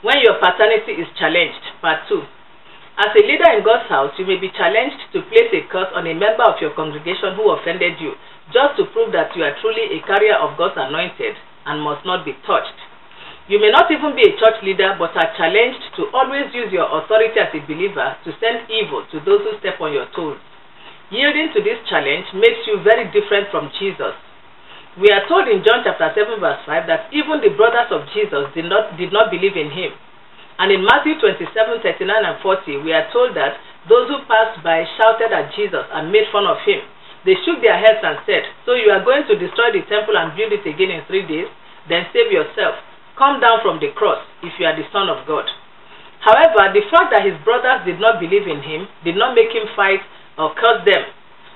When your paternity is challenged. Part 2. As a leader in God's house, you may be challenged to place a curse on a member of your congregation who offended you, just to prove that you are truly a carrier of God's anointed and must not be touched. You may not even be a church leader, but are challenged to always use your authority as a believer to send evil to those who step on your toes. Yielding to this challenge makes you very different from Jesus. We are told in John chapter 7 verse 5 that even the brothers of Jesus did not believe in him. And in Matthew 27:39 and 40, we are told that those who passed by shouted at Jesus and made fun of him. They shook their heads and said, "So you are going to destroy the temple and build it again in 3 days? Then save yourself. Come down from the cross if you are the Son of God." However, the fact that his brothers did not believe in him did not make him fight or curse them.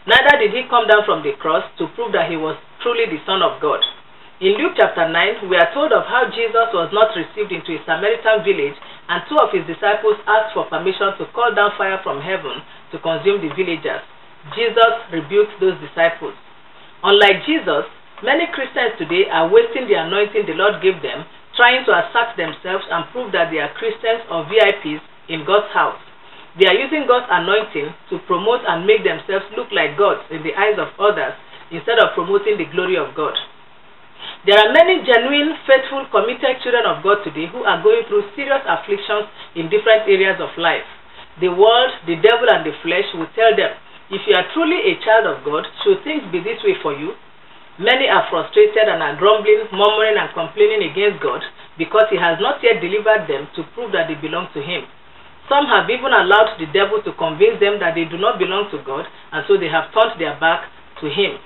Neither did he come down from the cross to prove that he was truly the Son of God. In Luke chapter 9, we are told of how Jesus was not received into a Samaritan village, and 2 of his disciples asked for permission to call down fire from heaven to consume the villagers. Jesus rebuked those disciples. Unlike Jesus, many Christians today are wasting the anointing the Lord gave them, trying to assert themselves and prove that they are Christians or VIPs in God's house. They are using God's anointing to promote and make themselves look like gods in the eyes of others instead of promoting the glory of God. There are many genuine, faithful, committed children of God today who are going through serious afflictions in different areas of life. The world, the devil, and the flesh will tell them, if you are truly a child of God, should things be this way for you? Many are frustrated and are grumbling, murmuring, and complaining against God because he has not yet delivered them to prove that they belong to him. Some have even allowed the devil to convince them that they do not belong to God, and so they have turned their back to him.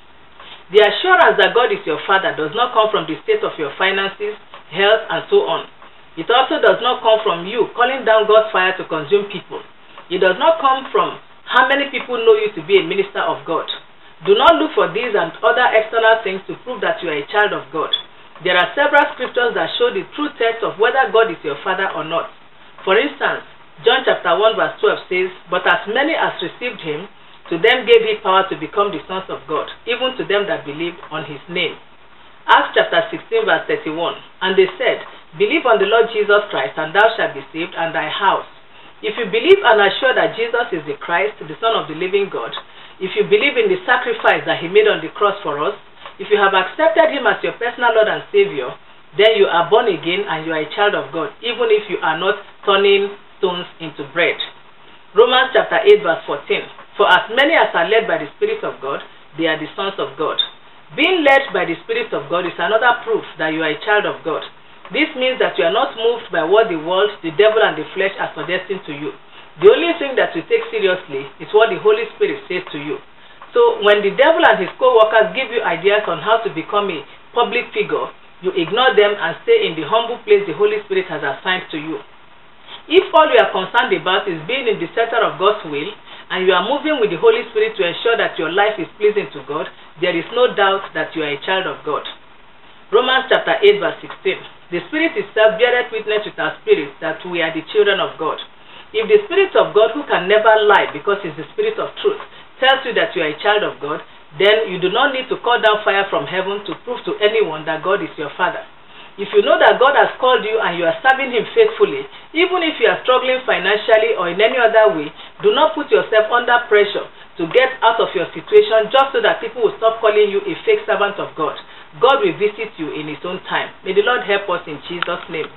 The assurance that God is your Father does not come from the state of your finances, health, and so on. It also does not come from you calling down God's fire to consume people. It does not come from how many people know you to be a minister of God. Do not look for these and other external things to prove that you are a child of God. There are several scriptures that show the true test of whether God is your Father or not. For instance, John chapter 1 verse 12 says, "But as many as received him, to them gave he power to become the sons of God, even to them that believe on his name." Acts chapter 16 verse 31, "And they said, Believe on the Lord Jesus Christ, and thou shalt be saved, and thy house." If you believe and are sure that Jesus is the Christ, the Son of the living God, if you believe in the sacrifice that he made on the cross for us, if you have accepted him as your personal Lord and Savior, then you are born again and you are a child of God, even if you are not turning stones into bread. Romans chapter 8 verse 14, "For as many as are led by the Spirit of God, they are the sons of God." Being led by the Spirit of God is another proof that you are a child of God. This means that you are not moved by what the world, the devil, and the flesh are suggesting to you. The only thing that you take seriously is what the Holy Spirit says to you. So when the devil and his co-workers give you ideas on how to become a public figure, you ignore them and stay in the humble place the Holy Spirit has assigned to you. If all you are concerned about is being in the center of God's will, and you are moving with the Holy Spirit to ensure that your life is pleasing to God, there is no doubt that you are a child of God. Romans chapter 8 verse 16, "The Spirit itself beareth witness with our spirit that we are the children of God." If the Spirit of God, who can never lie because he is the Spirit of truth, tells you that you are a child of God, then you do not need to call down fire from heaven to prove to anyone that God is your Father. If you know that God has called you and you are serving him faithfully, even if you are struggling financially or in any other way, do not put yourself under pressure to get out of your situation just so that people will stop calling you a fake servant of God. God will visit you in his own time. May the Lord help us in Jesus' name.